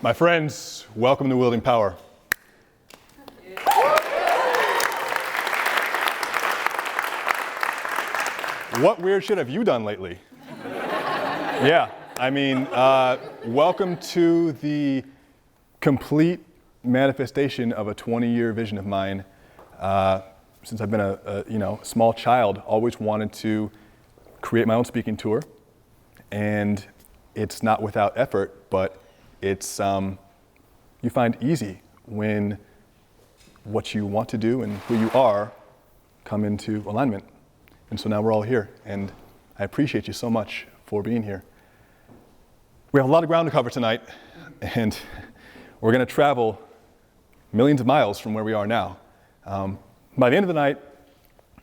My friends, welcome to Wielding Power. What weird shit have you done lately? Yeah, I mean, welcome to the complete manifestation of a 20-year vision of mine. Since I've been a small child, always wanted to create my own speaking tour, and it's not without effort, but it's you find easy when what you want to do and who you are come into alignment. And so now we're all here, and I appreciate you so much for being here. We have a lot of ground to cover tonight, and we're going to travel millions of miles from where we are now. By the end of the night,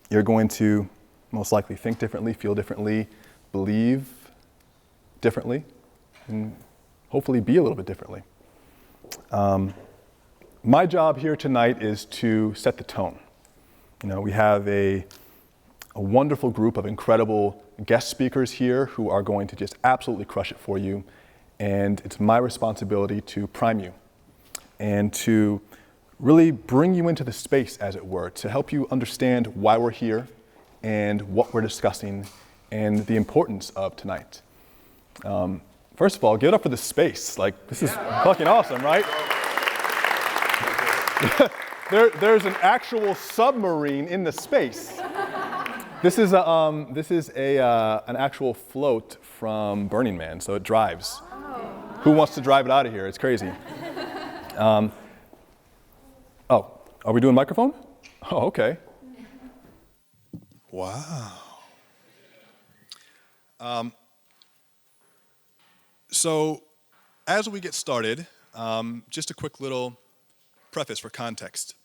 you're going to most likely think differently, feel differently, believe differently, and hopefully be a little bit differently. My job here tonight is to set the tone. You know, we have a wonderful group of incredible guest speakers here who are going to just absolutely crush it for you. And it's my responsibility to prime you and to really bring you into the space, as it were, to help you understand why we're here and what we're discussing and the importance of tonight. First of all, give it up for the space. Like, this is fucking awesome, right? There's an actual submarine in the space. This is an actual float from Burning Man, so it drives. Oh. Who wants to drive it out of here? It's crazy. Are we doing microphone? Oh, okay. Wow. So, as we get started, just a quick little preface for context.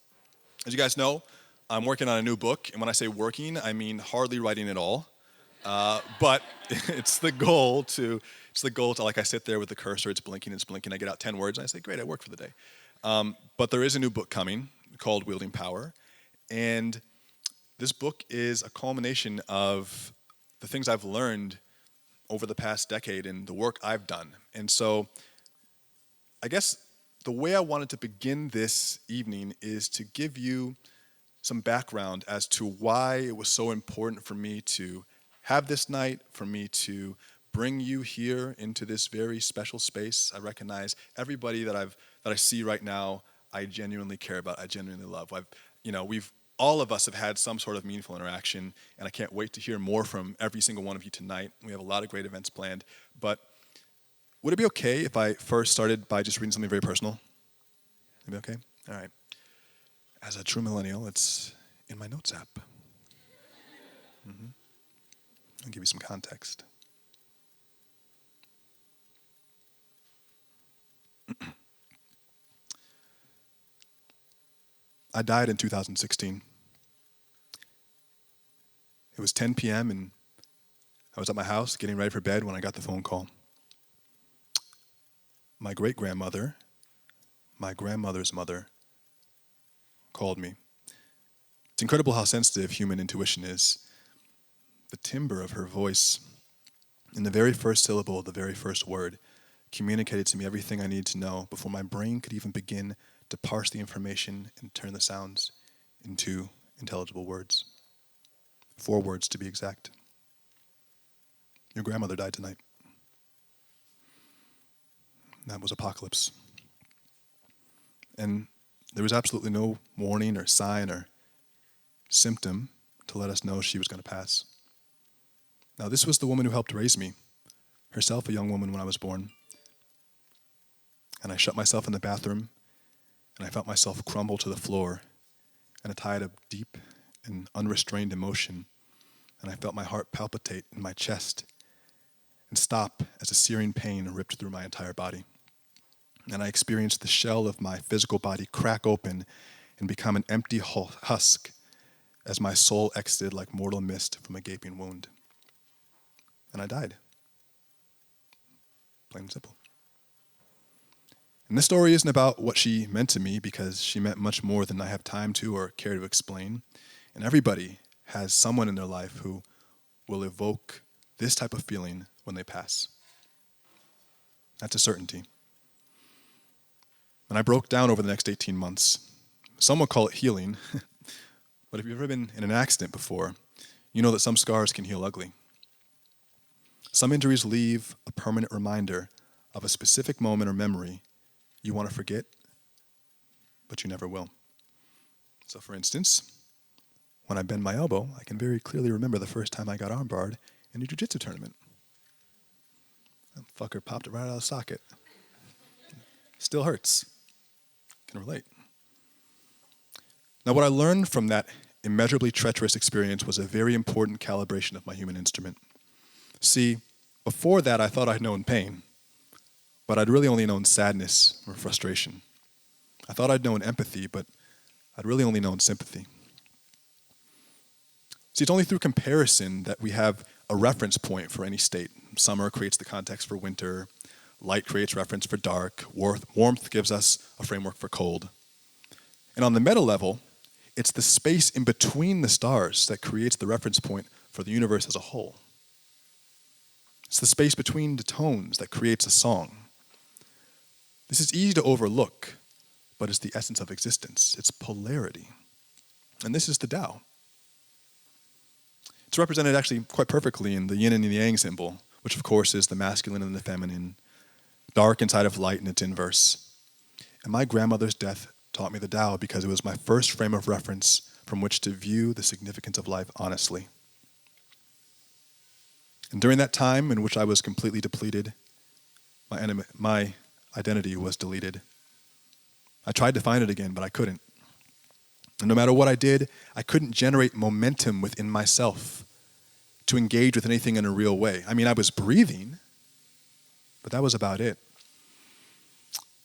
As you guys know, I'm working on a new book, and when I say working, I mean hardly writing at all. But it's the goal to, like, I sit there with the cursor, it's blinking, I get out 10 words, and I say, great, I worked for the day. But there is a new book coming called Wielding Power, and this book is a culmination of the things I've learned over the past decade and the work I've done. And so, I guess the way I wanted to begin this evening is to give you some background as to why it was so important for me to have this night, for me to bring you here into this very special space. I recognize everybody that I see right now, I genuinely care about, I genuinely love. All of us have had some sort of meaningful interaction, and I can't wait to hear more from every single one of you tonight. We have a lot of great events planned, but would it be okay if I first started by just reading something very personal? Would it be okay? All right. As a true millennial, it's in my notes app. I'll give you some context. I died in 2016. It was 10 p.m. and I was at my house getting ready for bed when I got the phone call. My great-grandmother, my grandmother's mother, called me. It's incredible how sensitive human intuition is. The timbre of her voice, in the very first syllable of the very first word, communicated to me everything I needed to know before my brain could even begin to parse the information and turn the sounds into intelligible words. 4 words to be exact. Your grandmother died tonight. That was apocalypse. And there was absolutely no warning or sign or symptom to let us know she was going to pass. Now, this was the woman who helped raise me, herself a young woman when I was born. And I shut myself in the bathroom, and I felt myself crumble to the floor in a tide of deep and unrestrained emotion, and I felt my heart palpitate in my chest and stop as a searing pain ripped through my entire body. And I experienced the shell of my physical body crack open and become an empty husk as my soul exited like mortal mist from a gaping wound. And I died. Plain and simple. And this story isn't about what she meant to me, because she meant much more than I have time to or care to explain. And everybody has someone in their life who will evoke this type of feeling when they pass. That's a certainty. And I broke down over the next 18 months. Some would call it healing, but if you've ever been in an accident before, you know that some scars can heal ugly. Some injuries leave a permanent reminder of a specific moment or memory you want to forget, but you never will. So for instance, when I bend my elbow, I can very clearly remember the first time I got armbarred in a jiu-jitsu tournament. That fucker popped it right out of the socket. Still hurts. Can relate. Now what I learned from that immeasurably treacherous experience was a very important calibration of my human instrument. See, before that I thought I'd known pain, but I'd really only known sadness or frustration. I thought I'd known empathy, but I'd really only known sympathy. See, it's only through comparison that we have a reference point for any state. Summer creates the context for winter, light creates reference for dark, warmth gives us a framework for cold. And on the meta level, it's the space in between the stars that creates the reference point for the universe as a whole. It's the space between the tones that creates a song. This is easy to overlook, but it's the essence of existence. It's polarity. And this is the Tao. It's represented actually quite perfectly in the yin and the yang symbol, which of course is the masculine and the feminine, dark inside of light and its inverse. And my grandmother's death taught me the Tao because it was my first frame of reference from which to view the significance of life honestly. And during that time in which I was completely depleted, my identity was deleted. I tried to find it again, but I couldn't. And no matter what I did, I couldn't generate momentum within myself to engage with anything in a real way. I mean, I was breathing, but that was about it.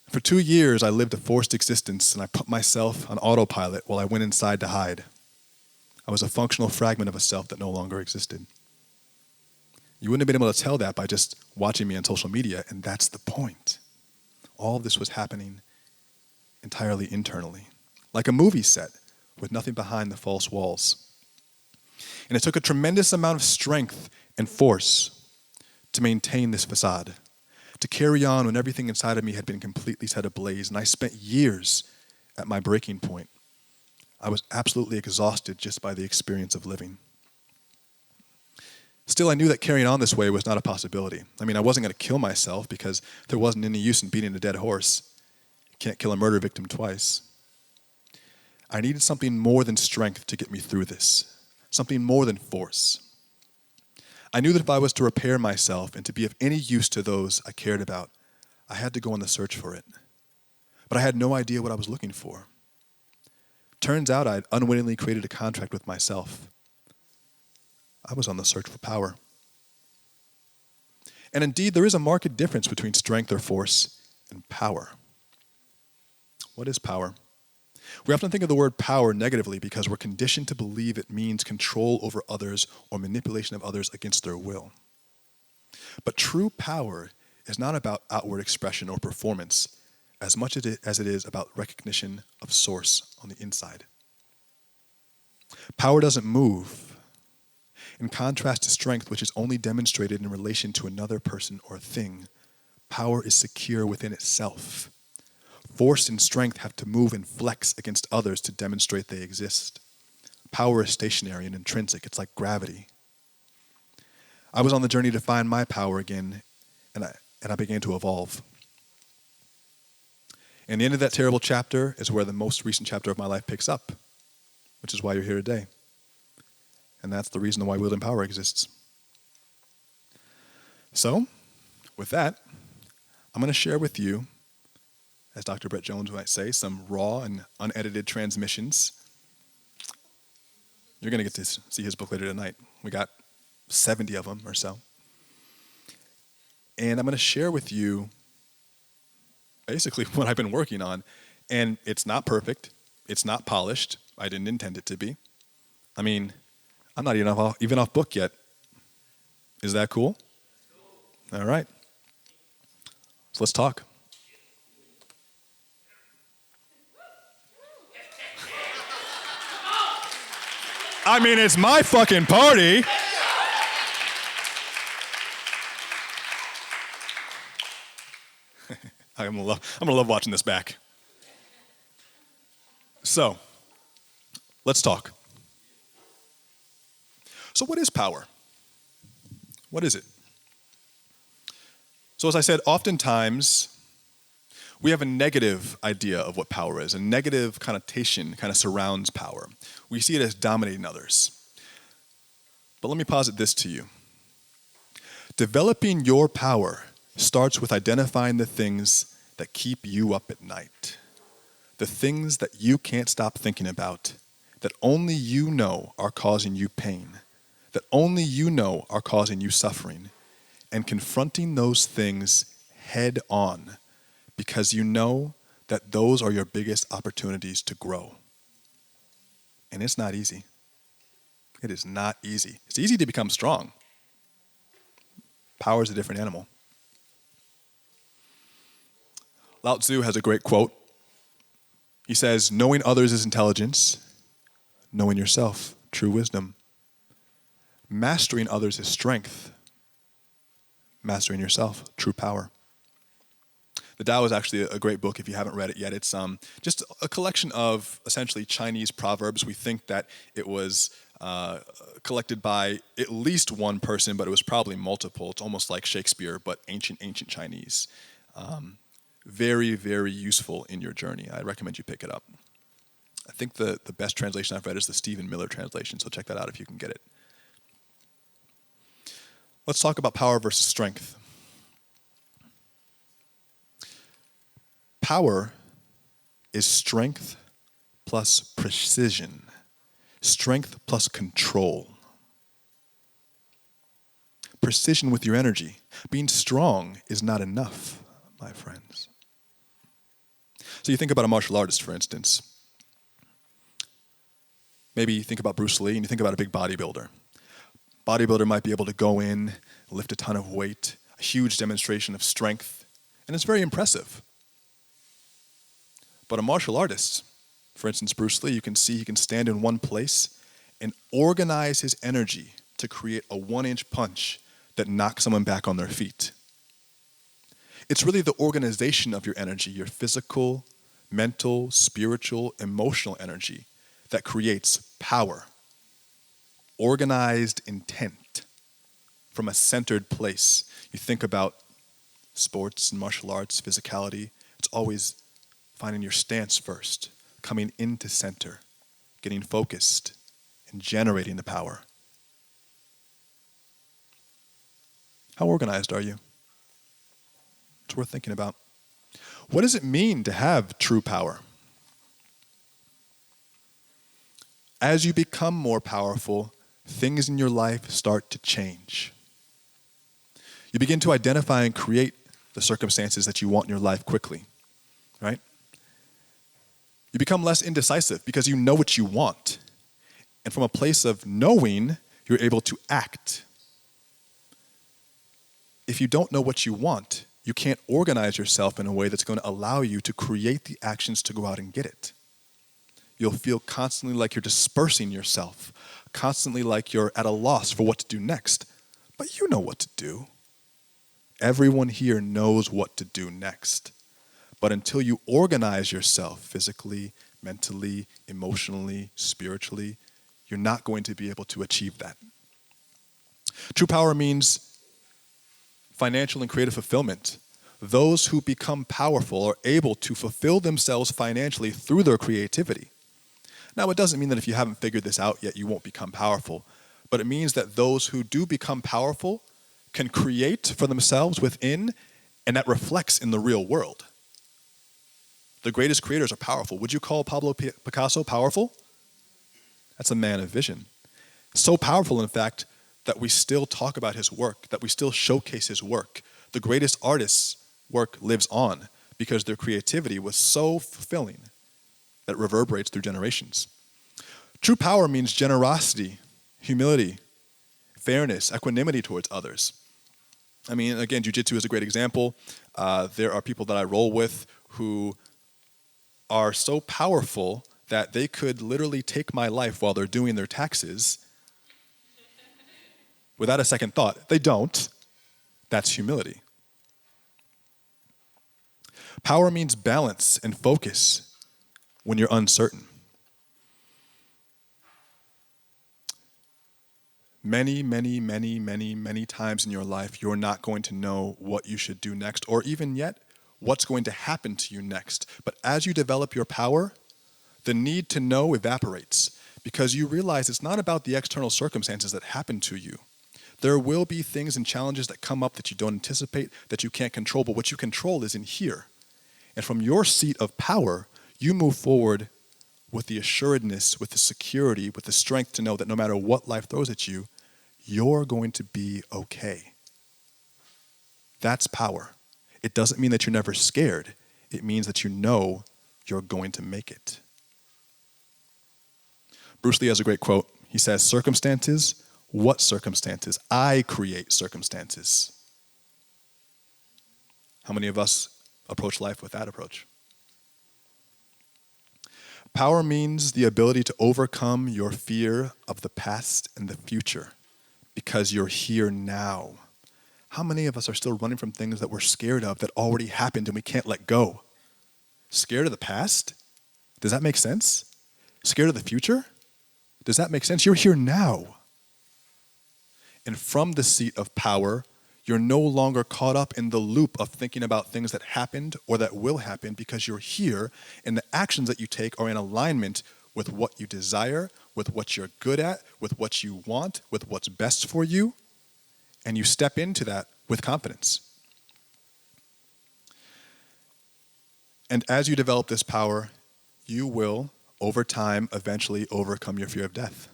For 2 years, I lived a forced existence, and I put myself on autopilot while I went inside to hide. I was a functional fragment of a self that no longer existed. You wouldn't have been able to tell that by just watching me on social media, and that's the point. All of this was happening entirely internally, like a movie set with nothing behind the false walls. And it took a tremendous amount of strength and force to maintain this facade, to carry on when everything inside of me had been completely set ablaze, and I spent years at my breaking point. I was absolutely exhausted just by the experience of living. Still, I knew that carrying on this way was not a possibility. I mean, I wasn't going to kill myself because there wasn't any use in beating a dead horse. You can't kill a murder victim twice. I needed something more than strength to get me through this, something more than force. I knew that if I was to repair myself and to be of any use to those I cared about, I had to go on the search for it. But I had no idea what I was looking for. Turns out I'd unwittingly created a contract with myself. I was on the search for power. And indeed, there is a marked difference between strength or force and power. What is power? We often think of the word power negatively because we're conditioned to believe it means control over others or manipulation of others against their will. But true power is not about outward expression or performance as much as it is about recognition of source on the inside. Power doesn't move. In contrast to strength, which is only demonstrated in relation to another person or thing, power is secure within itself. Force and strength have to move and flex against others to demonstrate they exist. Power is stationary and intrinsic. It's like gravity. I was on the journey to find my power again, and I began to evolve. And the end of that terrible chapter is where the most recent chapter of my life picks up, which is why you're here today. And that's the reason why Wielding Power exists. So, with that, I'm going to share with you, as Dr. Brett Jones might say, some raw and unedited transmissions. You're going to get to see his book later tonight. We got 70 of them or so. And I'm going to share with you basically what I've been working on. And it's not perfect. It's not polished. I didn't intend it to be. I mean, I'm not even off book yet. Is that cool? All right. So let's talk. I mean, it's my fucking party. I'm gonna love watching this back. So, let's talk. So what is power? What is it? So as I said, oftentimes we have a negative idea of what power is. A negative connotation kind of surrounds power. We see it as dominating others. But let me posit this to you. Developing your power starts with identifying the things that keep you up at night. The things that you can't stop thinking about, that only you know are causing you pain, that only you know are causing you suffering, and confronting those things head on, because you know that those are your biggest opportunities to grow. And it's not easy. It is not easy. It's easy to become strong. Power is a different animal. Lao Tzu has a great quote. He says, knowing others is intelligence, knowing yourself, true wisdom. Mastering others is strength, mastering yourself, true power. The Tao is actually a great book if you haven't read it yet. It's just a collection of essentially Chinese proverbs. We think that it was collected by at least one person, but it was probably multiple. It's almost like Shakespeare, but ancient Chinese. Very, very useful in your journey. I recommend you pick it up. I think the best translation I've read is the Stephen Miller translation, so check that out if you can get it. Let's talk about power versus strength. Power is strength plus precision, strength plus control. Precision with your energy. Being strong is not enough, my friends. So you think about a martial artist, for instance. Maybe you think about Bruce Lee and you think about a big bodybuilder. Bodybuilder might be able to go in, lift a ton of weight, a huge demonstration of strength, and it's very impressive. But a martial artist, for instance, Bruce Lee, you can see he can stand in one place and organize his energy to create a 1-inch punch that knocks someone back on their feet. It's really the organization of your energy, your physical, mental, spiritual, emotional energy that creates power. Organized intent from a centered place. You think about sports and martial arts, physicality, it's always finding your stance first, coming into center, getting focused, and generating the power. How organized are you? It's worth thinking about. What does it mean to have true power? As you become more powerful, things in your life start to change. You begin to identify and create the circumstances that you want in your life quickly, right? You become less indecisive because you know what you want. And from a place of knowing, you're able to act. If you don't know what you want, you can't organize yourself in a way that's going to allow you to create the actions to go out and get it. You'll feel constantly like you're dispersing yourself, constantly like you're at a loss for what to do next. But you know what to do. Everyone here knows what to do next. But until you organize yourself physically, mentally, emotionally, spiritually, you're not going to be able to achieve that. True power means financial and creative fulfillment. Those who become powerful are able to fulfill themselves financially through their creativity. Now, it doesn't mean that if you haven't figured this out yet, you won't become powerful. But it means that those who do become powerful can create for themselves within, and that reflects in the real world. The greatest creators are powerful. Would you call Pablo Picasso powerful? That's a man of vision. So powerful, in fact, that we still talk about his work, that we still showcase his work. The greatest artists' work lives on because their creativity was so fulfilling that it reverberates through generations. True power means generosity, humility, fairness, equanimity towards others. I mean, again, jiu-jitsu is a great example. There are people that I roll with who are so powerful that they could literally take my life while they're doing their taxes without a second thought. They don't. That's humility. Power means balance and focus when you're uncertain. Many, many, many, many, many times in your life, you're not going to know what you should do next, or even yet, what's going to happen to you next. But as you develop your power, the need to know evaporates because you realize it's not about the external circumstances that happen to you. There will be things and challenges that come up that you don't anticipate, that you can't control, but what you control is in here. And from your seat of power, you move forward with the assuredness, with the security, with the strength to know that no matter what life throws at you, you're going to be okay. That's power. It doesn't mean that you're never scared. It means that you know you're going to make it. Bruce Lee has a great quote. He says, "Circumstances, what circumstances? I create circumstances." How many of us approach life with that approach? Power means the ability to overcome your fear of the past and the future because you're here now. How many of us are still running from things that we're scared of that already happened and we can't let go? Scared of the past? Does that make sense? Scared of the future? Does that make sense? You're here now. And from the seat of power, you're no longer caught up in the loop of thinking about things that happened or that will happen because you're here and the actions that you take are in alignment with what you desire, with what you're good at, with what you want, with what's best for you. And you step into that with confidence. And as you develop this power, you will, over time, eventually overcome your fear of death.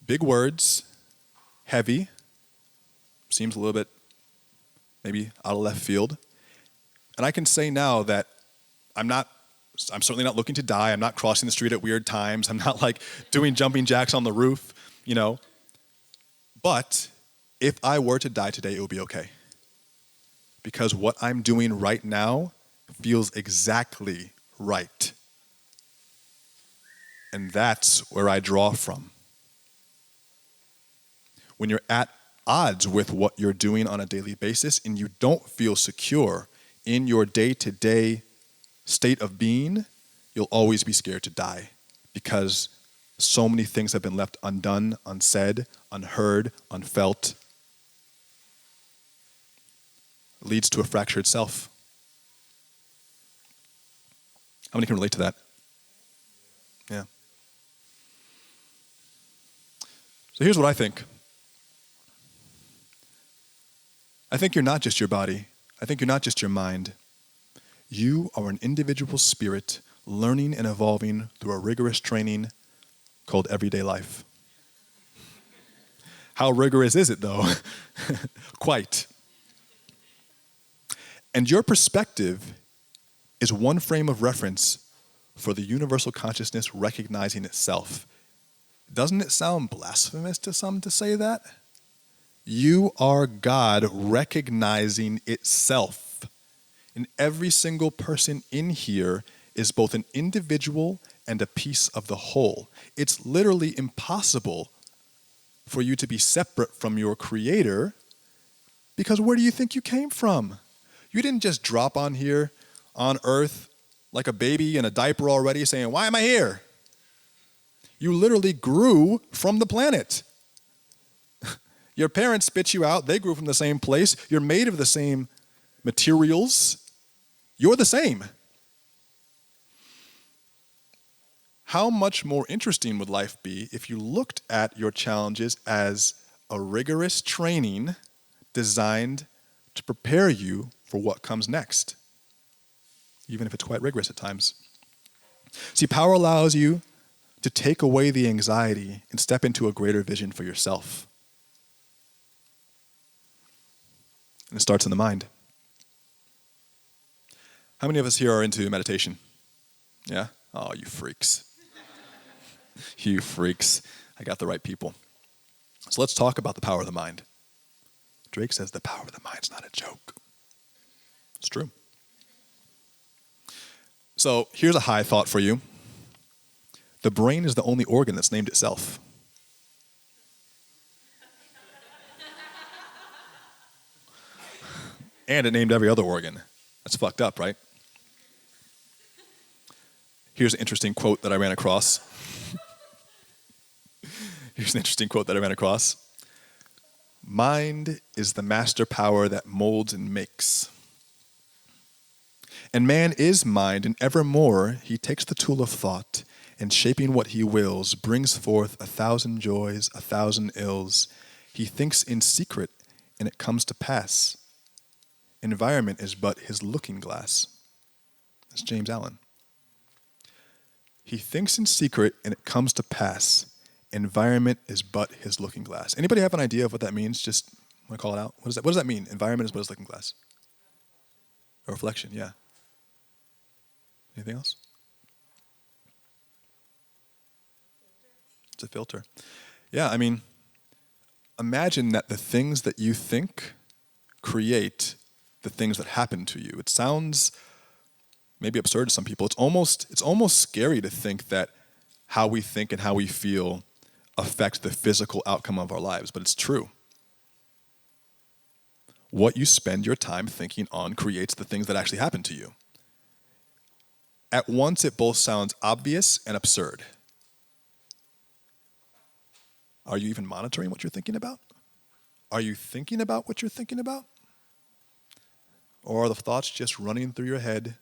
Big words, heavy, seems a little bit maybe out of left field. And I can say now that I'm certainly not looking to die. I'm not crossing the street at weird times. I'm not like doing jumping jacks on the roof, you know. But if I were to die today, it would be okay. Because what I'm doing right now feels exactly right. And that's where I draw from. When you're at odds with what you're doing on a daily basis and you don't feel secure in your day-to-day state of being, you'll always be scared to die because so many things have been left undone, unsaid, unheard, unfelt. It leads to a fractured self. How many can relate to that? Yeah. So here's what I think. I think you're not just your body. I think you're not just your mind. You are an individual spirit learning and evolving through a rigorous training called everyday life. How rigorous is it, though? Quite. And your perspective is one frame of reference for the universal consciousness recognizing itself. Doesn't it sound blasphemous to some to say that? You are God recognizing itself. And every single person in here is both an individual and a piece of the whole. It's literally impossible for you to be separate from your Creator because where do you think you came from? You didn't just drop on here on earth like a baby in a diaper already saying, "Why am I here?" You literally grew from the planet. Your parents spit you out. They grew from the same place. You're made of the same materials. You're the same. How much more interesting would life be if you looked at your challenges as a rigorous training designed to prepare you for what comes next, even if it's quite rigorous at times? See, power allows you to take away the anxiety and step into a greater vision for yourself. And it starts in the mind. How many of us here are into meditation? Yeah? Oh, you freaks. You freaks. I got the right people. So let's talk about the power of the mind. Drake says the power of the mind's not a joke. It's true. So here's a high thought for you. The brain is the only organ that's named itself. And it named every other organ. That's fucked up, right? Here's an interesting quote that I ran across. Mind is the master power that molds and makes. And man is mind, and evermore he takes the tool of thought, and shaping what he wills, brings forth 1,000 joys, 1,000 ills. He thinks in secret, and it comes to pass. Environment is but his looking glass. That's James Allen. He thinks in secret, and it comes to pass. Environment is but his looking glass. Anybody have an idea of what that means? Just want to call it out. What does that mean? Environment is but his looking glass. A reflection, yeah. Anything else? It's a filter. Yeah, I mean, imagine that the things that you think create the things that happen to you. It sounds maybe absurd to some people. It's almost scary to think that how we think and how we feel affect the physical outcome of our lives, but it's true. What you spend your time thinking on creates the things that actually happen to you. At once, it both sounds obvious and absurd. Are you even monitoring what you're thinking about? Are you thinking about what you're thinking about? Or are the thoughts just running through your head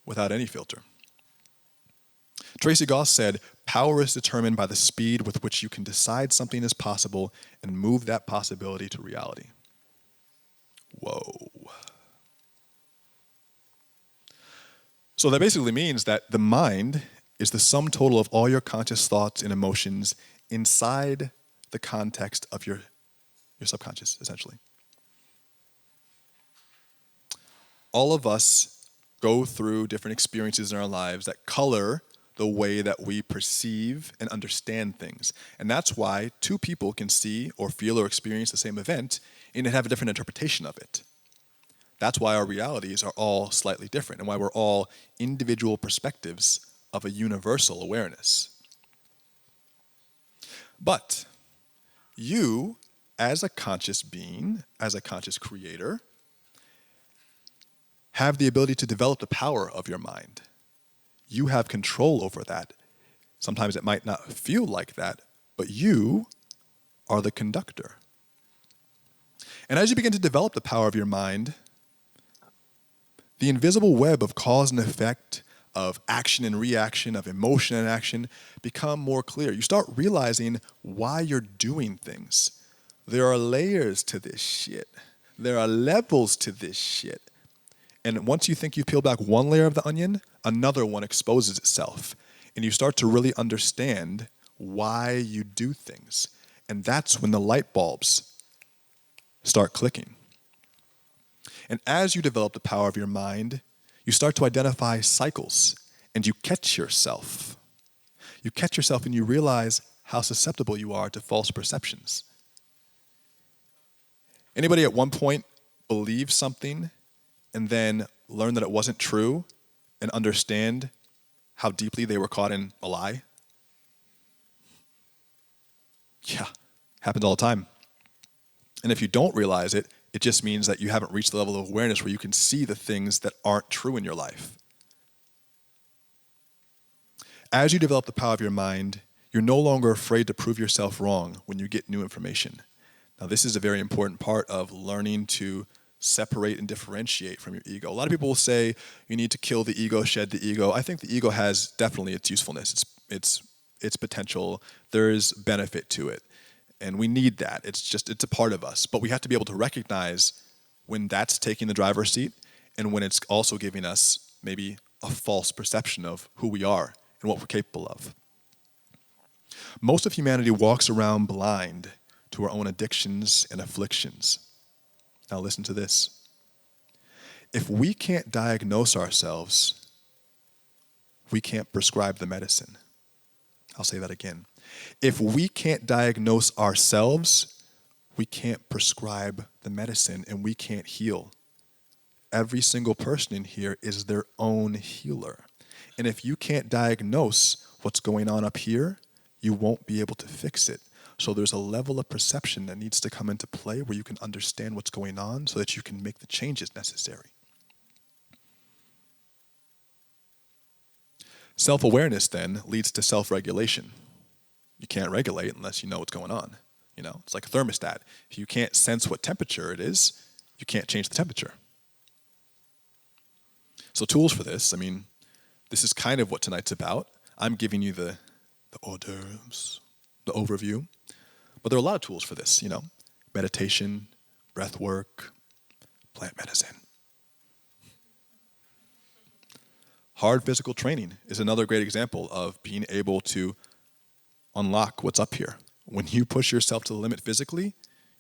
without any filter? Tracy Goss said, "Power is determined by the speed with which you can decide something is possible and move that possibility to reality." Whoa. So that basically means that the mind is the sum total of all your conscious thoughts and emotions inside the context of your subconscious, essentially. All of us go through different experiences in our lives that color the way that we perceive and understand things. And that's why two people can see or feel or experience the same event and have a different interpretation of it. That's why our realities are all slightly different and why we're all individual perspectives of a universal awareness. But you, as a conscious being, as a conscious creator, have the ability to develop the power of your mind. You have control over that. Sometimes it might not feel like that, but you are the conductor. And as you begin to develop the power of your mind, the invisible web of cause and effect, of action and reaction, of emotion and action, become more clear. You start realizing why you're doing things. There are layers to this shit. There are levels to this shit. And once you think you peel back one layer of the onion, another one exposes itself. And you start to really understand why you do things. And that's when the light bulbs start clicking. And as you develop the power of your mind, you start to identify cycles, and you catch yourself. You catch yourself and you realize how susceptible you are to false perceptions. Anybody at one point believe something and then learn that it wasn't true and understand how deeply they were caught in a lie? Yeah, happens all the time. And if you don't realize it, it just means that you haven't reached the level of awareness where you can see the things that aren't true in your life. As you develop the power of your mind, you're no longer afraid to prove yourself wrong when you get new information. Now, this is a very important part of learning to separate and differentiate from your ego. A lot of people will say you need to kill the ego, shed the ego. I think the ego has definitely its usefulness, its potential. There is benefit to it. And we need that. It's a part of us. But we have to be able to recognize when that's taking the driver's seat and when it's also giving us maybe a false perception of who we are and what we're capable of. Most of humanity walks around blind to our own addictions and afflictions. Now listen to this. If we can't diagnose ourselves, we can't prescribe the medicine. I'll say that again. If we can't diagnose ourselves, we can't prescribe the medicine and we can't heal. Every single person in here is their own healer. And if you can't diagnose what's going on up here, you won't be able to fix it. So there's a level of perception that needs to come into play where you can understand what's going on so that you can make the changes necessary. Self-awareness then leads to self-regulation. You can't regulate unless you know what's going on. It's like a thermostat. If you can't sense what temperature it is, you can't change the temperature. So tools for this, this is kind of what tonight's about. I'm giving you the hors d'oeuvres, the overview. But there are a lot of tools for this, meditation, breath work, plant medicine. Hard physical training is another great example of being able to unlock what's up here. When you push yourself to the limit physically,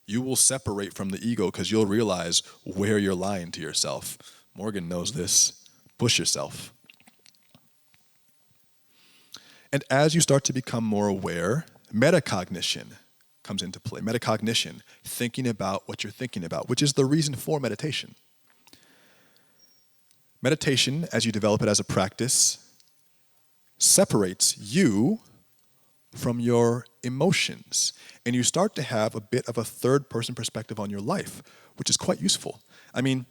you will separate from the ego because you'll realize where you're lying to yourself. Morgan knows this. Push yourself. And as you start to become more aware, metacognition comes into play. Metacognition, thinking about what you're thinking about, which is the reason for meditation. Meditation, as you develop it as a practice, separates you from your emotions. And you start to have a bit of a third-person perspective on your life, which is quite useful. I can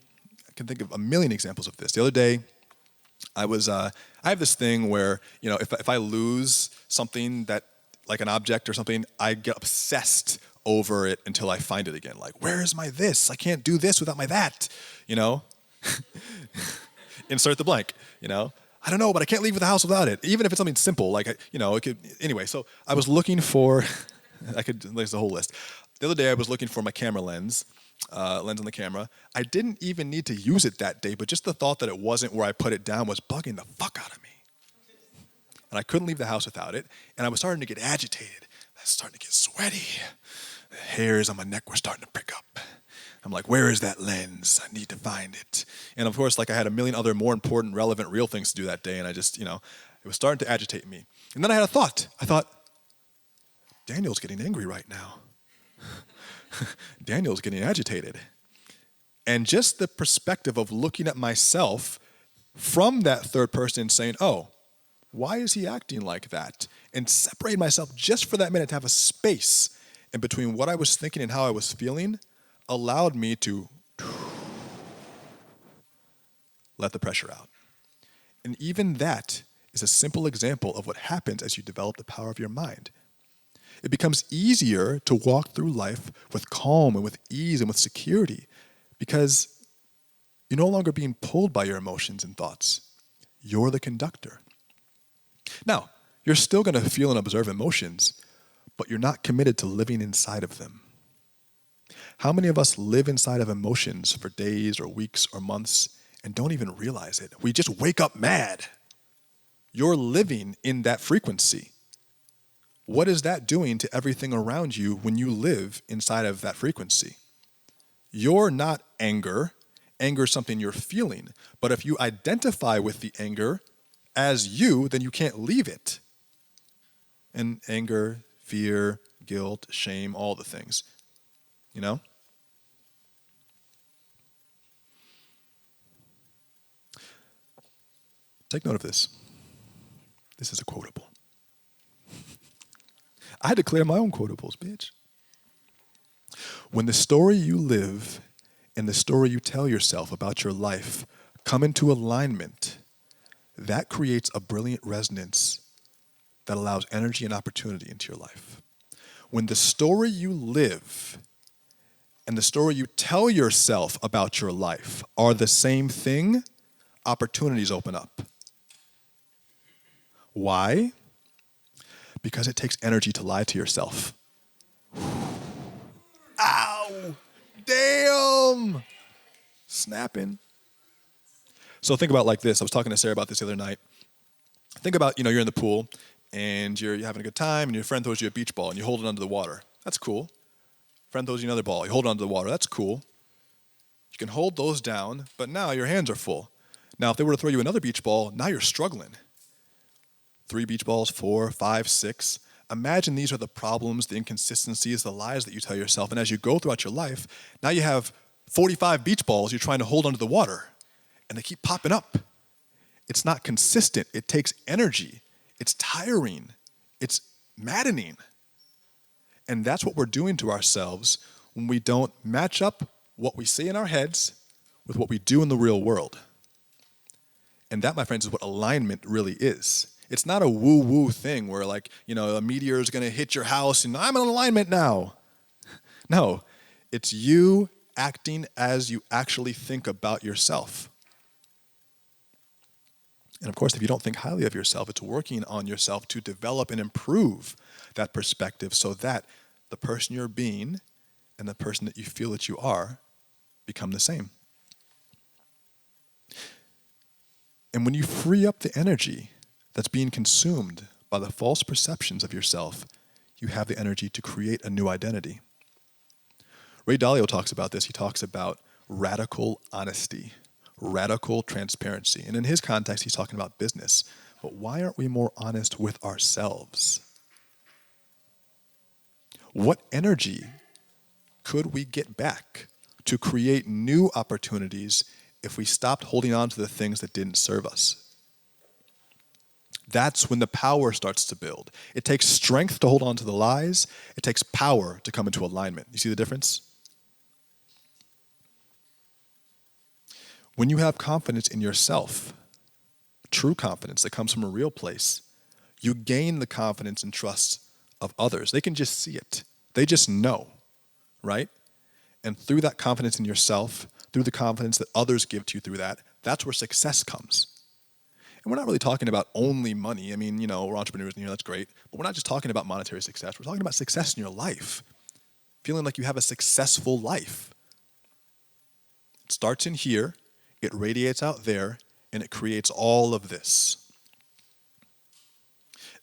think of a million examples of this. The other day, I have this thing where, if I lose something that, like an object or something, I get obsessed over it until I find it again. Like, where is my this? I can't do this without my that, Insert the blank, I don't know, but I can't leave the house without it. Even if it's something simple, like, it could, anyway. So I was looking for, there's a whole list. The other day I was looking for my camera lens on the camera. I didn't even need to use it that day, but just the thought that it wasn't where I put it down was bugging the fuck out of me. And I couldn't leave the house without it, and I was starting to get agitated. I was starting to get sweaty. The hairs on my neck were starting to prick up. I'm like, where is that lens? I need to find it. And of course, I had a million other more important, relevant, real things to do that day, and I just, it was starting to agitate me. And then I had a thought. I thought, Daniel's getting angry right now. Daniel's getting agitated. And just the perspective of looking at myself from that third person and saying, oh, why is he acting like that? And separating myself just for that minute to have a space in between what I was thinking and how I was feeling allowed me to let the pressure out. And even that is a simple example of what happens as you develop the power of your mind. It becomes easier to walk through life with calm and with ease and with security because you're no longer being pulled by your emotions and thoughts. You're the conductor. Now, you're still going to feel and observe emotions, but you're not committed to living inside of them. How many of us live inside of emotions for days or weeks or months and don't even realize it? We just wake up mad. You're living in that frequency. What is that doing to everything around you when you live inside of that frequency? You're not anger. Anger is something you're feeling. But if you identify with the anger as you, then you can't leave it. And anger, fear, guilt, shame, all the things. Take note of this. This is a quotable. I declare my own quotables, bitch. When the story you live and the story you tell yourself about your life come into alignment, that creates a brilliant resonance that allows energy and opportunity into your life. When the story you live and the story you tell yourself about your life are the same thing, opportunities open up. Why? Because it takes energy to lie to yourself. Ow! Damn! Snapping. So think about it like this. I was talking to Sarah about this the other night. Think about, you're in the pool and you're having a good time and your friend throws you a beach ball and you hold it under the water. That's cool. Friend throws you another ball. You hold it under the water. That's cool. You can hold those down, but now your hands are full. Now, if they were to throw you another beach ball, now you're struggling. 3 beach balls, 4, 5, 6. Imagine these are the problems, the inconsistencies, the lies that you tell yourself. And as you go throughout your life, now you have 45 beach balls you're trying to hold under the water. And they keep popping up. It's not consistent. It takes energy. It's tiring. It's maddening. And that's what we're doing to ourselves when we don't match up what we say in our heads with what we do in the real world. And that, my friends, is what alignment really is. It's not a woo-woo thing where like, a meteor is going to hit your house and I'm in alignment now. No, it's you acting as you actually think about yourself. And of course, if you don't think highly of yourself, it's working on yourself to develop and improve that perspective so that the person you're being and the person that you feel that you are become the same. And when you free up the energy that's being consumed by the false perceptions of yourself, you have the energy to create a new identity. Ray Dalio talks about this. He talks about radical honesty, radical transparency. And in his context, he's talking about business. But why aren't we more honest with ourselves? What energy could we get back to create new opportunities if we stopped holding on to the things that didn't serve us? That's when the power starts to build. It takes strength to hold on to the lies. It takes power to come into alignment. You see the difference? When you have confidence in yourself, true confidence that comes from a real place, you gain the confidence and trust of others. They can just see it. They just know, right? And through that confidence in yourself, through the confidence that others give to you through that, that's where success comes. And we're not really talking about only money. I mean, we're entrepreneurs in here, that's great. But we're not just talking about monetary success. We're talking about success in your life. Feeling like you have a successful life. It starts in here, it radiates out there, and it creates all of this.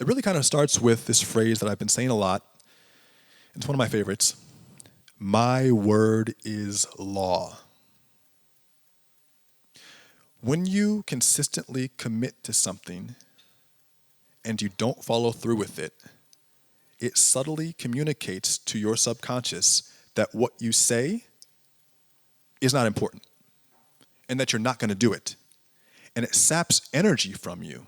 It really kind of starts with this phrase that I've been saying a lot. It's one of my favorites. My word is law. When you consistently commit to something and you don't follow through with it, it subtly communicates to your subconscious that what you say is not important and that you're not going to do it. And it saps energy from you.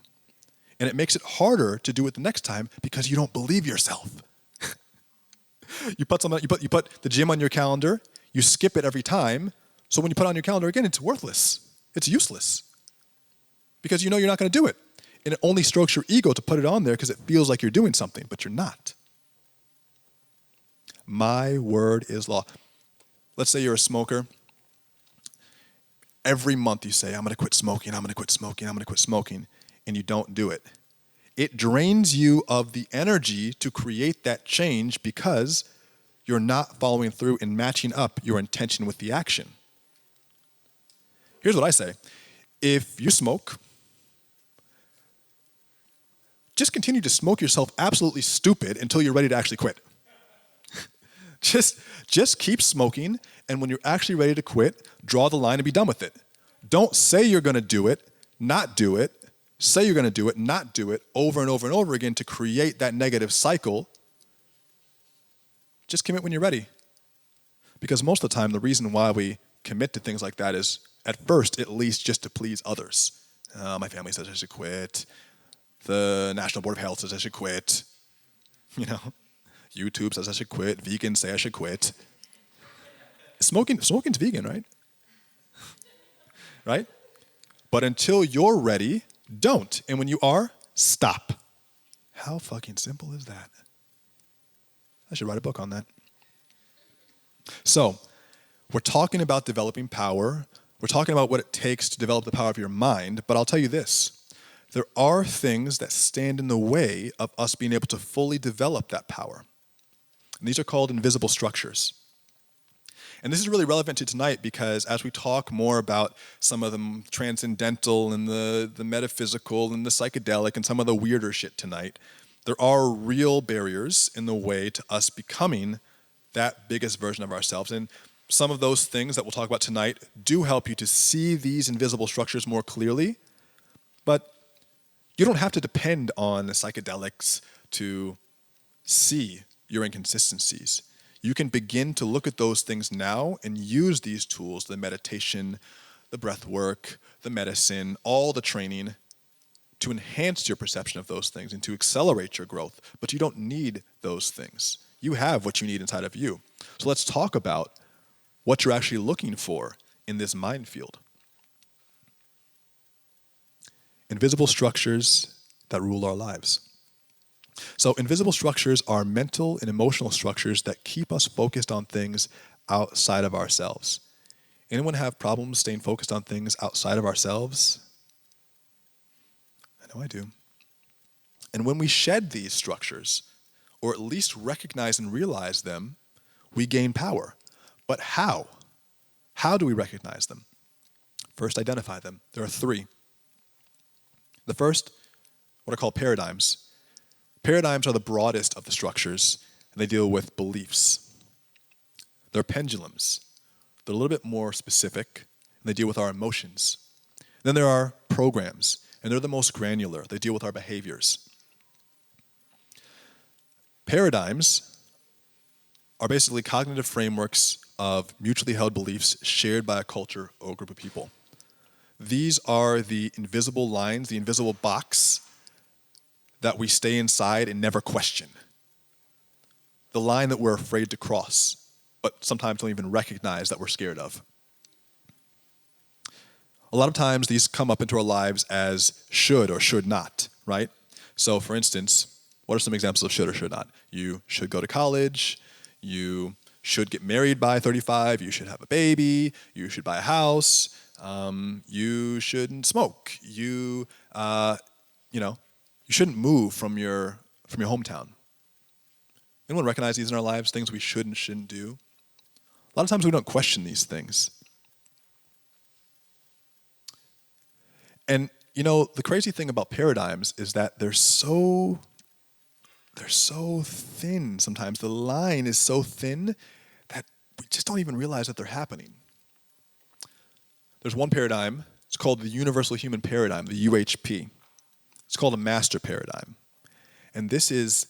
And it makes it harder to do it the next time because you don't believe yourself. You put the gym on your calendar, you skip it every time, so when you put it on your calendar again, it's worthless. It's useless. Because you know you're not going to do it. And it only strokes your ego to put it on there because it feels like you're doing something, but you're not. My word is law. Let's say you're a smoker. Every month you say, I'm going to quit smoking, I'm going to quit smoking, I'm going to quit smoking, and you don't do it. It drains you of the energy to create that change because you're not following through and matching up your intention with the action. Here's what I say. If you smoke, just continue to smoke yourself absolutely stupid until you're ready to actually quit. Just keep smoking, and when you're actually ready to quit, draw the line and be done with it. Don't say you're going to do it, not do it. Say you're going to do it, not do it, over and over and over again to create that negative cycle. Just commit when you're ready. Because most of the time, the reason why we commit to things like that is, at first, at least just to please others. My family says I should quit. The National Board of Health says I should quit. YouTube says I should quit. Vegans say I should quit. Smoking's vegan, right? Right? But until you're ready, don't. And when you are, stop. How fucking simple is that? I should write a book on that. So, we're talking about developing power. We're talking about what it takes to develop the power of your mind. But I'll tell you this. There are things that stand in the way of us being able to fully develop that power. And these are called invisible structures. And this is really relevant to tonight because as we talk more about some of the transcendental and the metaphysical and the psychedelic and some of the weirder shit tonight, there are real barriers in the way to us becoming that biggest version of ourselves. And some of those things that we'll talk about tonight do help you to see these invisible structures more clearly, but you don't have to depend on the psychedelics to see your inconsistencies. You can begin to look at those things now and use these tools, the meditation, the breath work, the medicine, all the training, to enhance your perception of those things and to accelerate your growth. But you don't need those things. You have what you need inside of you. So let's talk about what you're actually looking for in this mind field. invisible structures that rule our lives. So invisible structures are mental and emotional structures that keep us focused on things outside of ourselves. Anyone have problems staying focused on things outside of ourselves? I know I do. And when we shed these structures, or at least recognize and realize them, we gain power. But how? How do we recognize them? First, identify them. There are three. The first, what I call paradigms. Paradigms are the broadest of the structures, and they deal with beliefs. They're pendulums. They're a little bit more specific, and they deal with our emotions. Then there are programs, and they're the most granular. They deal with our behaviors. Paradigms are basically cognitive frameworks of mutually held beliefs shared by a culture or a group of people. These are the invisible lines, the invisible box that we stay inside and never question. The line that we're afraid to cross, but sometimes don't even recognize that we're scared of. A lot of times these come up into our lives as should or should not, right? So for instance, what are some examples of should or should not? You should go to college, you should get married by 35, you should have a baby, you should buy a house, you shouldn't smoke, you shouldn't move from your hometown. Anyone recognize these in our lives, things we should and shouldn't do? A lot of times we don't question these things. And the crazy thing about paradigms is that they're so thin sometimes. The line is so thin that we just don't even realize that they're happening. There's one paradigm, it's called the Universal Human Paradigm, the UHP. It's called a master paradigm. And this is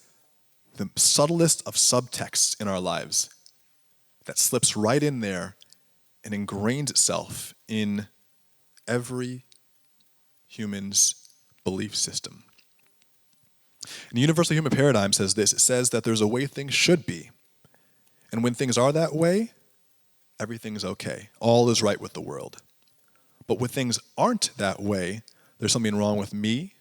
the subtlest of subtexts in our lives that slips right in there and ingrains itself in every human's belief system. And the Universal Human Paradigm says this. It says that there's a way things should be. And when things are that way, everything's okay. All is right with the world. But when things aren't that way, there's something wrong with me,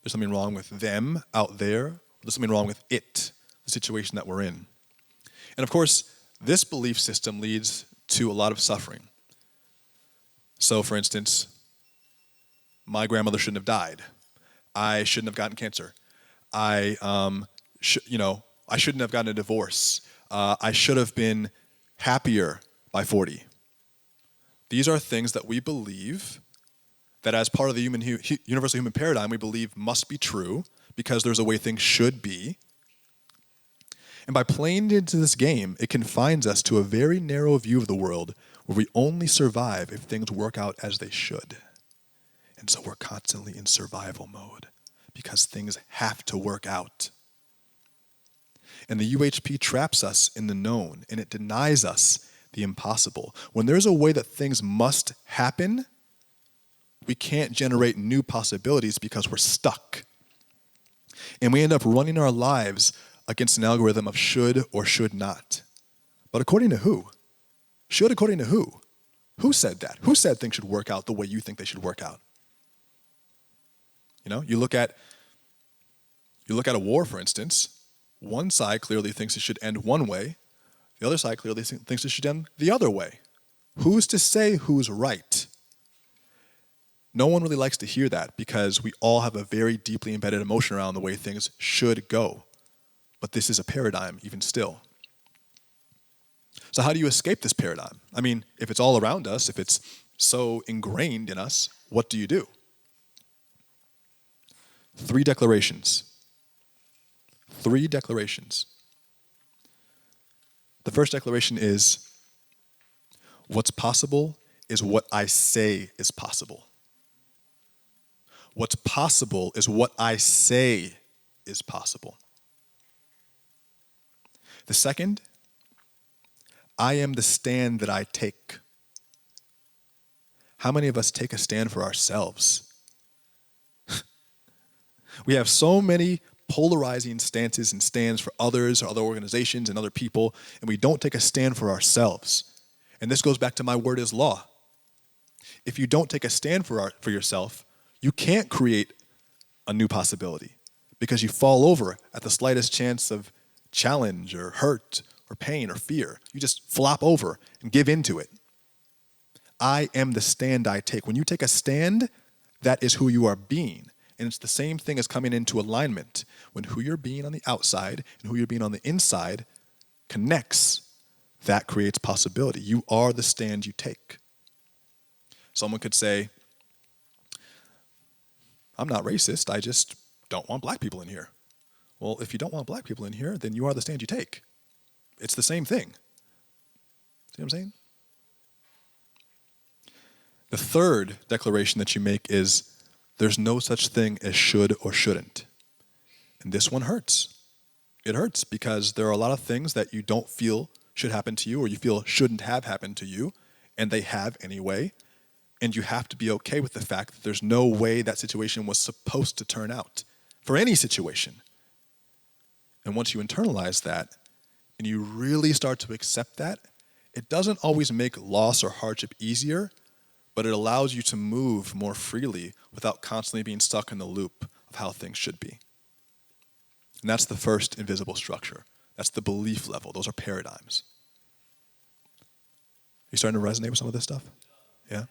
there's something wrong with them out there, there's something wrong with it, the situation that we're in. And of course, this belief system leads to a lot of suffering. So for instance, my grandmother shouldn't have died. I shouldn't have gotten cancer. I shouldn't have gotten a divorce. I should have been happier by 40. These are things that we believe that as part of the universal human paradigm, we believe must be true because there's a way things should be. And by playing into this game, it confines us to a very narrow view of the world where we only survive if things work out as they should. And so we're constantly in survival mode because things have to work out. And the UHP traps us in the known, and it denies us the impossible. When there's a way that things must happen, we can't generate new possibilities because we're stuck. And we end up running our lives against an algorithm of should or should not. But according to who? Should according to who? Who said that? Who said things should work out the way you think they should work out? You look at a war, for instance. One side clearly thinks it should end one way. The other side clearly thinks it should end the other way. Who's to say who's right? No one really likes to hear that because we all have a very deeply embedded emotion around the way things should go. But this is a paradigm, even still. So how do you escape this paradigm? I mean, if it's all around us, if it's so ingrained in us, what do you do? 3 declarations. 3 declarations. The first declaration is, what's possible is what I say is possible. What's possible is what I say is possible. The second, I am the stand that I take. How many of us take a stand for ourselves? We have so many polarizing stances and stands for others or other organizations and other people, and we don't take a stand for ourselves. And this goes back to my word is law. If you don't take a stand for yourself, You can't create a new possibility because you fall over at the slightest chance of challenge or hurt or pain or fear. You just flop over and give into it. I am the stand I take. When you take a stand, that is who you are being. And it's the same thing as coming into alignment. When who you're being on the outside and who you're being on the inside connects, that creates possibility. You are the stand you take. Someone could say, I'm not racist, I just don't want black people in here. Well, if you don't want black people in here, then you are the stand you take. It's the same thing. See what I'm saying? The third declaration that you make is, there's no such thing as should or shouldn't. And this one hurts. It hurts because there are a lot of things that you don't feel should happen to you or you feel shouldn't have happened to you, and they have anyway. And you have to be okay with the fact that there's no way that situation was supposed to turn out for any situation. And once you internalize that and you really start to accept that, it doesn't always make loss or hardship easier, but it allows you to move more freely without constantly being stuck in the loop of how things should be. And that's the first invisible structure. That's the belief level. Those are paradigms. Are you starting to resonate with some of this stuff? Yeah?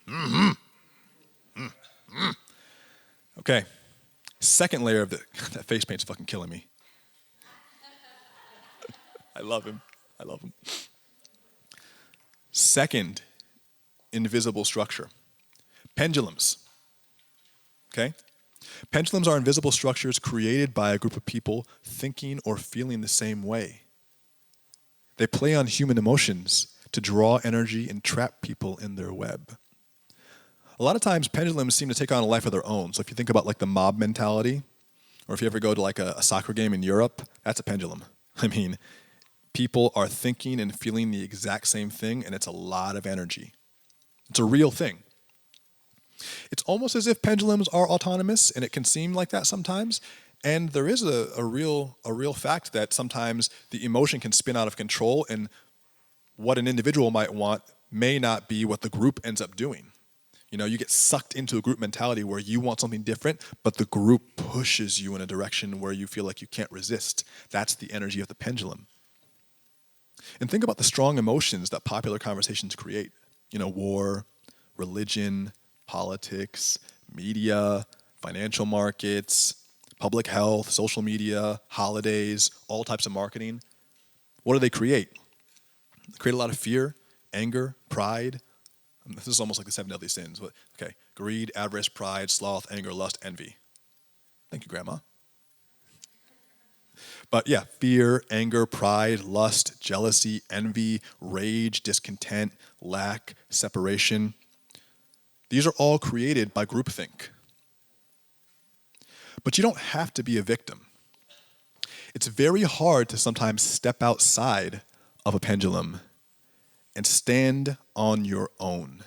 Mm-hmm. Mm-hmm. Okay. Second layer of that face paint's fucking killing me. I love him. I love him. Second invisible structure. Pendulums. Okay? Pendulums are invisible structures created by a group of people thinking or feeling the same way. They play on human emotions to draw energy and trap people in their web. A lot of times pendulums seem to take on a life of their own. So if you think about like the mob mentality, or if you ever go to like a soccer game in Europe, that's a pendulum. I mean, people are thinking and feeling the exact same thing, and it's a lot of energy. It's a real thing. It's almost as if pendulums are autonomous, and it can seem like that sometimes. And there is a real fact that sometimes the emotion can spin out of control, and what an individual might want may not be what the group ends up doing. You know, you get sucked into a group mentality where you want something different, but the group pushes you in a direction where you feel like you can't resist. That's the energy of the pendulum. And think about the strong emotions that popular conversations create. You know, war, religion, politics, media, financial markets, public health, social media, holidays, all types of marketing. What do they create? They create a lot of fear, anger, pride. This is almost like the 7 deadly sins. But, okay, greed, avarice, pride, sloth, anger, lust, envy. Thank you, Grandma. But yeah, fear, anger, pride, lust, jealousy, envy, rage, discontent, lack, separation. These are all created by groupthink. But you don't have to be a victim. It's very hard to sometimes step outside of a pendulum and stand on your own.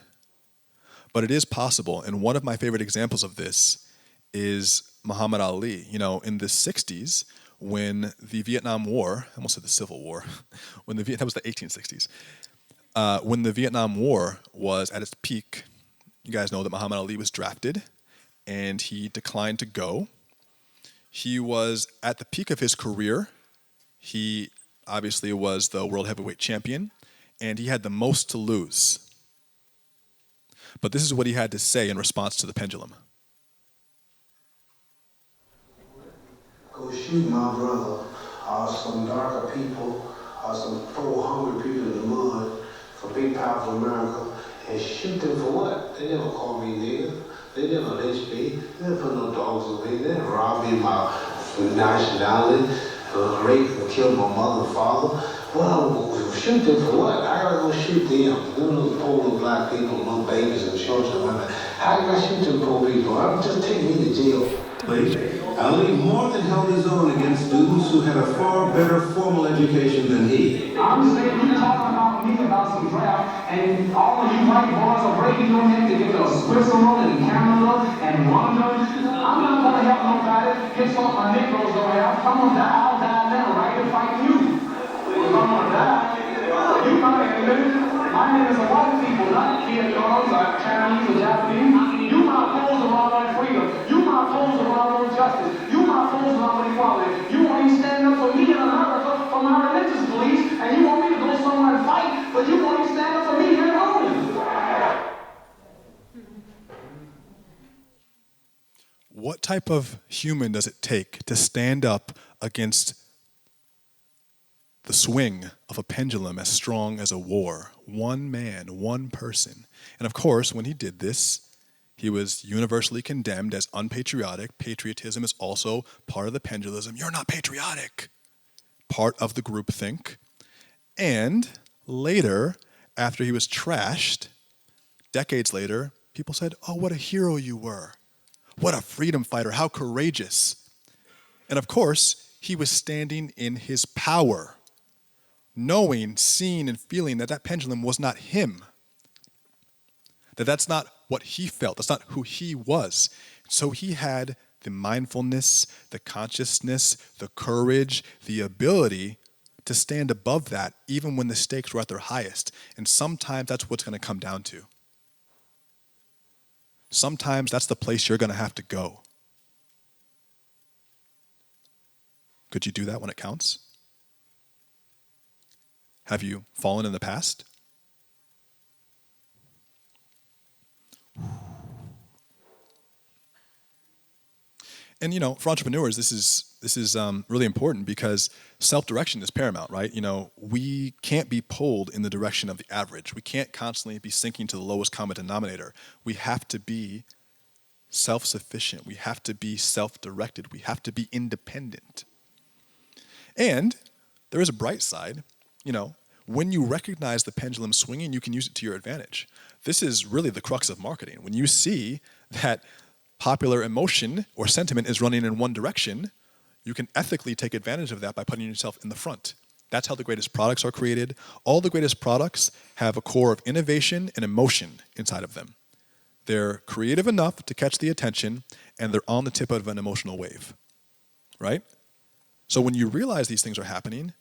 But it is possible, and one of my favorite examples of this is Muhammad Ali. You know, in the 60s, when the Vietnam War, I almost said the Civil War, that was the 1860s, when the Vietnam War was at its peak, you guys know that Muhammad Ali was drafted, and he declined to go. He was at the peak of his career. He obviously was the world heavyweight champion, and he had the most to lose. But this is what he had to say in response to the pendulum. Go shoot my brother, some darker people, some poor, hungry people in the mud for big, powerful America, and shoot them for what? They never called me nigger. They never lynched me. They never put no dogs on me. They never robbed me of my nationality, raped and killed my mother and father. Well, shoot them for what? I gotta go shoot them. Them little poor little black people, little babies and children and women. How can I shoot them poor people? Just take me to jail. Ali more than held his own against students who had a far better formal education than he. I'm saying you talking about me about some draft, and all of you white boys are breaking your neck to get to Switzerland and Canada and London. I'm not gonna help nobody get what my Negroes don't have. I'm gonna die, I'll die now, right? To fight you. If I'm gonna die, you might have lived. I mean, there's a lot of people, not Vietnams or Chinese or Japanese. You might pose around on freedom. You might pose around on justice. You might pose around on equality. You won't even stand up for me in America for my religious beliefs, and you want me to go somewhere and fight, but you won't even stand up for me here at home. What type of human does it take to stand up against the swing of a pendulum as strong as a war? One man, one person. And of course, when he did this, he was universally condemned as unpatriotic. Patriotism is also part of the pendulism. You're not patriotic. Part of the groupthink. And later, after he was trashed, decades later, people said, oh, what a hero you were. What a freedom fighter, how courageous. And of course, he was standing in his power, knowing, seeing, and feeling that that pendulum was not him. That's not what he felt, that's not who he was. So he had the mindfulness, the consciousness, the courage, the ability to stand above that, even when the stakes were at their highest. And sometimes that's what's going to come down to. Sometimes that's the place you're going to have to go. Could you do that when it counts? Have you fallen in the past? And you know, for entrepreneurs, this is really important because self-direction is paramount, right? You know, we can't be pulled in the direction of the average. We can't constantly be sinking to the lowest common denominator. We have to be self-sufficient. We have to be self-directed. We have to be independent. And there is a bright side. You know, when you recognize the pendulum swinging, you can use it to your advantage. This is really the crux of marketing. When you see that popular emotion or sentiment is running in one direction, you can ethically take advantage of that by putting yourself in the front. That's how the greatest products are created. All the greatest products have a core of innovation and emotion inside of them. They're creative enough to catch the attention, and they're on the tip of an emotional wave, right? So when you realize these things are happening,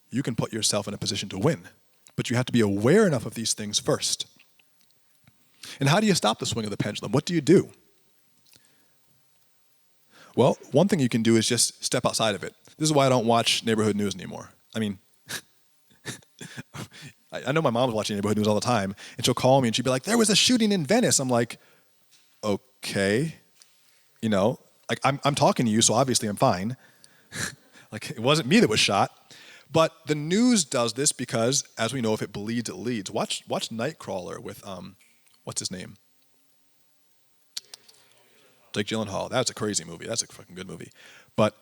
you can put yourself in a position to win. But you have to be aware enough of these things first. And how do you stop the swing of the pendulum? What do you do? Well, one thing you can do is just step outside of it. This is why I don't watch neighborhood news anymore. I mean, I know my mom's watching neighborhood news all the time, and she'll call me and she'll be like, there was a shooting in Venice. I'm like, okay, you know, like I'm talking to you, so obviously I'm fine. Like, it wasn't me that was shot. But the news does this because, as we know, if it bleeds, it leads. Watch Nightcrawler with, what's his name? Jake Gyllenhaal. That's a crazy movie. That's a fucking good movie. But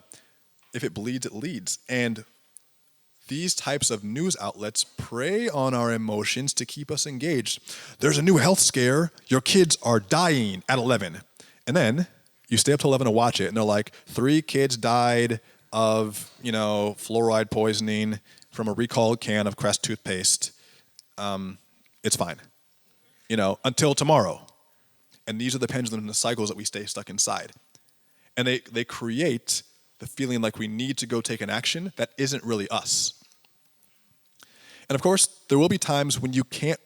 if it bleeds, it leads. And these types of news outlets prey on our emotions to keep us engaged. There's a new health scare. Your kids are dying at 11. And then you stay up till 11 to watch it, and they're like, 3 kids died of, you know, fluoride poisoning from a recalled can of Crest toothpaste. It's fine, you know, until tomorrow. And these are the pendulums and the cycles that we stay stuck inside. And they create the feeling like we need to go take an action that isn't really us. And of course, there will be times when you can't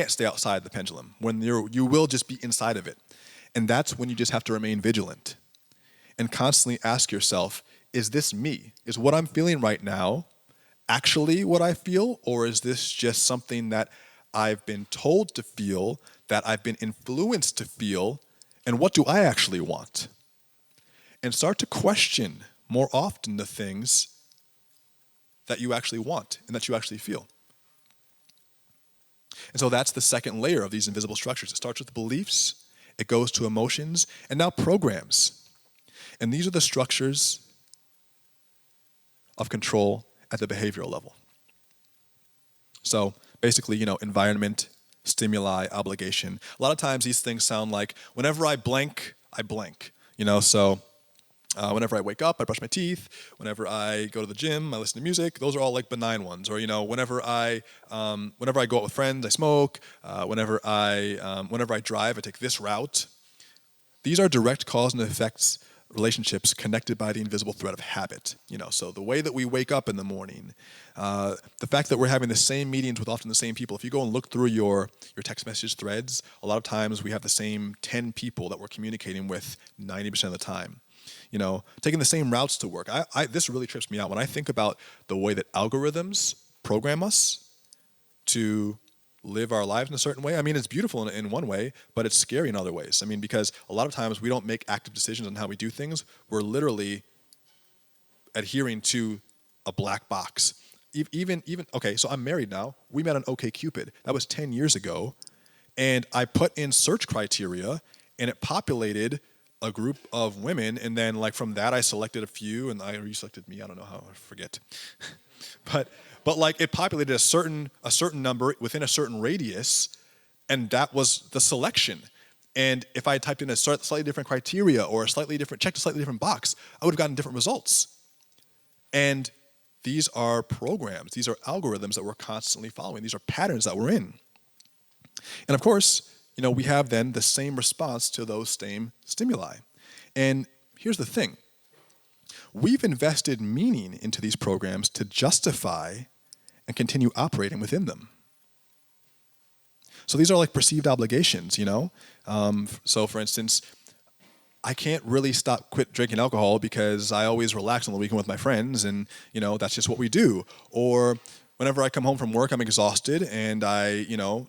stay outside the pendulum, when you will just be inside of it. And that's when you just have to remain vigilant and constantly ask yourself, is this me? Is what I'm feeling right now actually what I feel? Or is this just something that I've been told to feel, that I've been influenced to feel, and what do I actually want? And start to question more often the things that you actually want and that you actually feel. And so that's the second layer of these invisible structures. It starts with beliefs, it goes to emotions, and now programs. And these are the structures of control at the behavioral level. So basically, you know, environment, stimuli, obligation. A lot of times these things sound like, whenever I blank, I blank. You know, so whenever I wake up, I brush my teeth. Whenever I go to the gym, I listen to music. Those are all like benign ones. Or, you know, whenever I go out with friends, I smoke. Whenever I drive, I take this route. These are direct cause and effects relationships connected by the invisible thread of habit. So the way that we wake up in the morning, the fact that we're having the same meetings with often the same people. If you go and look through your text message threads, a lot of times we have the same 10 people that we're communicating with 90% of the time. Taking the same routes to work. This really trips me out when I think about the way that algorithms program us to live our lives in a certain way. I mean, it's beautiful in one way, but it's scary in other ways. I mean, because a lot of times we don't make active decisions on how we do things. We're literally adhering to a black box. Okay, so I'm married now. We met on OkCupid. That was 10 years ago. And I put in search criteria, and it populated a group of women. And then, like, from that, I selected a few, and you selected me. I don't know how. I forget. But like it populated a certain number within a certain radius, and that was the selection. And if I had typed in a slightly different criteria or checked a slightly different box, I would have gotten different results. And these are programs, these are algorithms that we're constantly following. These are patterns that we're in. And of course, we have then the same response to those same stimuli. And here's the thing. We've invested meaning into these programs to justify and continue operating within them. So these are like perceived obligations, So for instance, I can't really quit drinking alcohol because I always relax on the weekend with my friends, and that's just what we do. Or whenever I come home from work, I'm exhausted, and I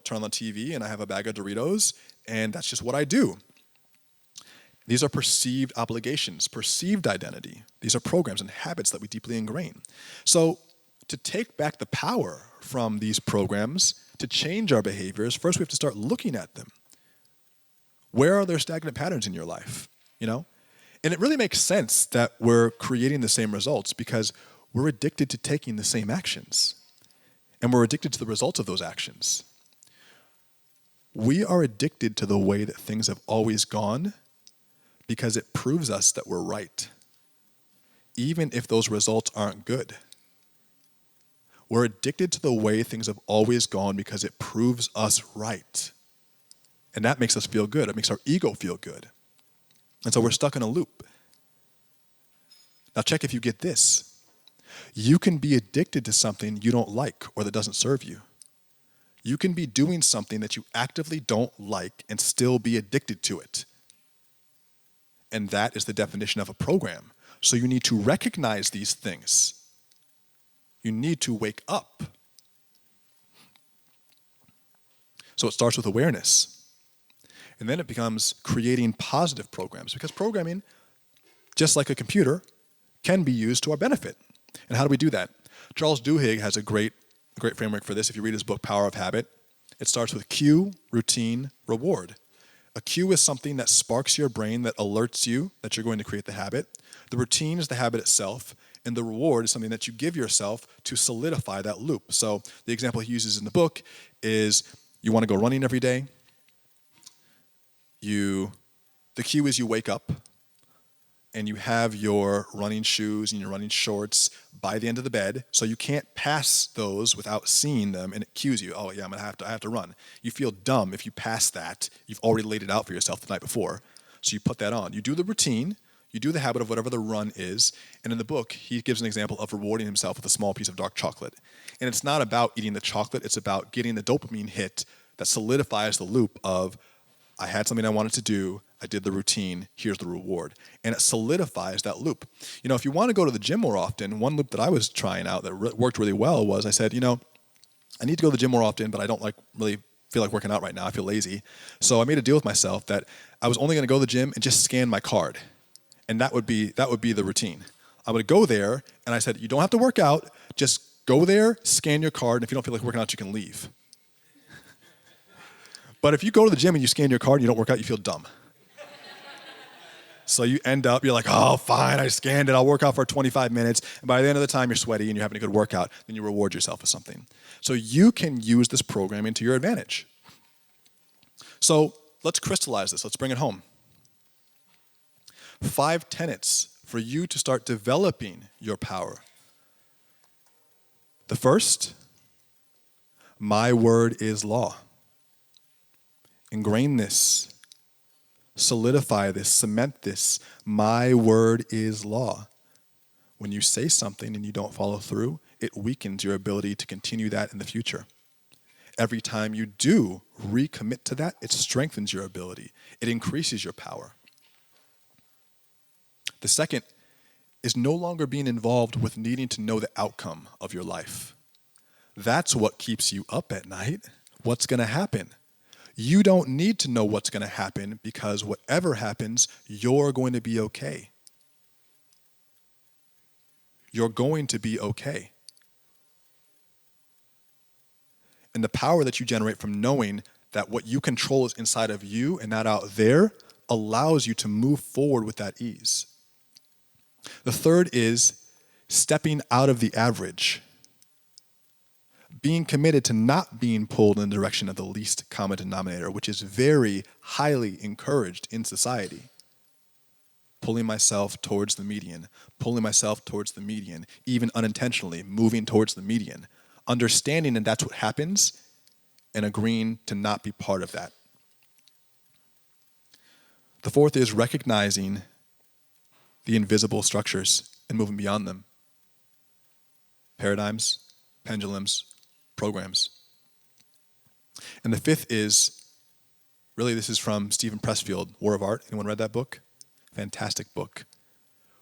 turn on the TV and I have a bag of Doritos, and that's just what I do. These are perceived obligations, perceived identity. These are programs and habits that we deeply ingrain. So to take back the power from these programs, to change our behaviors, first we have to start looking at them. Where are there stagnant patterns in your life? And it really makes sense that we're creating the same results because we're addicted to taking the same actions. And we're addicted to the results of those actions. We are addicted to the way that things have always gone because it proves us that we're right, even if those results aren't good. We're addicted to the way things have always gone because it proves us right. And that makes us feel good. It makes our ego feel good. And so we're stuck in a loop. Now check if you get this. You can be addicted to something you don't like or that doesn't serve you. You can be doing something that you actively don't like and still be addicted to it. And that is the definition of a program. So you need to recognize these things. You need to wake up. So it starts with awareness. And then it becomes creating positive programs, because programming, just like a computer, can be used to our benefit. And how do we do that? Charles Duhigg has a great framework for this. If you read his book, Power of Habit, it starts with cue, routine, reward. A cue is something that sparks your brain, that alerts you that you're going to create the habit. The routine is the habit itself, and the reward is something that you give yourself to solidify that loop. So the example he uses in the book is you want to go running every day. The cue is you wake up and you have your running shoes and your running shorts by the end of the bed, so you can't pass those without seeing them, and it cues you, oh yeah, I have to run. You feel dumb if you pass that. You've already laid it out for yourself the night before. So you put that on. You do the routine, you do the habit of whatever the run is, and in the book, he gives an example of rewarding himself with a small piece of dark chocolate. And it's not about eating the chocolate, it's about getting the dopamine hit that solidifies the loop of, I had something I wanted to do, I did the routine, here's the reward. And it solidifies that loop. If you want to go to the gym more often, one loop that I was trying out that worked really well was I said, I need to go to the gym more often, but I don't really feel like working out right now. I feel lazy. So I made a deal with myself that I was only going to go to the gym and just scan my card. And that would be the routine. I would go there, and I said, you don't have to work out, just go there, scan your card, and if you don't feel like working out, you can leave. But if you go to the gym and you scan your card and you don't work out, you feel dumb. So you end up, you're like, oh, fine, I scanned it. I'll work out for 25 minutes. And by the end of the time, you're sweaty and you're having a good workout. Then you reward yourself with something. So you can use this programming to your advantage. So let's crystallize this. Let's bring it home. 5 tenets for you to start developing your power. The first, my word is law. Ingrain this. solidify this, cement this. My word is law. When you say something and you don't follow through, it weakens your ability to continue that in the future. Every time you do recommit to that, it strengthens your ability. It increases your power. The second is no longer being involved with needing to know the outcome of your life. That's what keeps you up at night. What's going to happen? You don't need to know what's going to happen because whatever happens, you're going to be okay. You're going to be okay. And the power that you generate from knowing that what you control is inside of you and not out there allows you to move forward with that ease. The third is stepping out of the average. Being committed to not being pulled in the direction of the least common denominator, which is very highly encouraged in society. Pulling myself towards the median, even unintentionally, moving towards the median. Understanding that that's what happens and agreeing to not be part of that. The fourth is recognizing the invisible structures and moving beyond them. Paradigms, pendulums, programs. And the fifth is, really this is from Stephen Pressfield, War of Art. Anyone read that book? Fantastic book.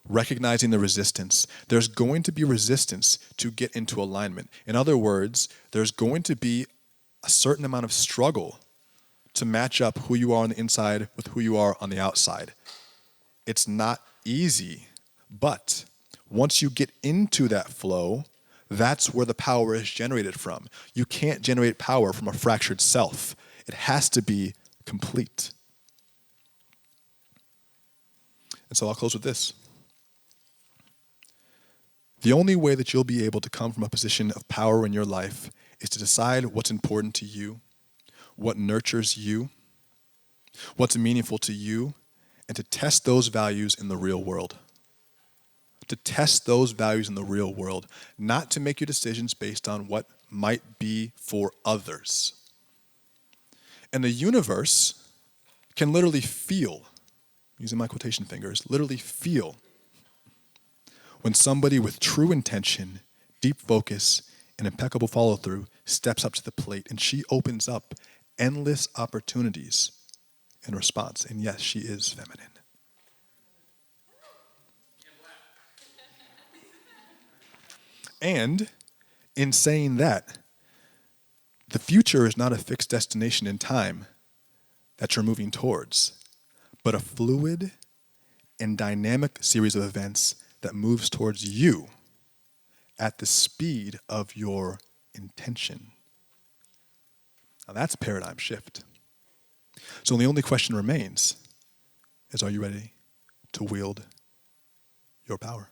Recognizing the resistance. There's going to be resistance to get into alignment. In other words, there's going to be a certain amount of struggle to match up who you are on the inside with who you are on the outside. It's not easy, but once you get into that flow, that's where the power is generated from. You can't generate power from a fractured self. It has to be complete. And so I'll close with this. The only way that you'll be able to come from a position of power in your life is to decide what's important to you, what nurtures you, what's meaningful to you, and to test those values in the real world. To test those values in the real world, not to make your decisions based on what might be for others. And the universe can literally feel, using my quotation fingers, literally feel when somebody with true intention, deep focus, and impeccable follow-through steps up to the plate and she opens up endless opportunities in response. And yes, she is feminine. And in saying that, the future is not a fixed destination in time that you're moving towards, but a fluid and dynamic series of events that moves towards you at the speed of your intention. Now that's a paradigm shift. So the only question remains is, are you ready to wield your power?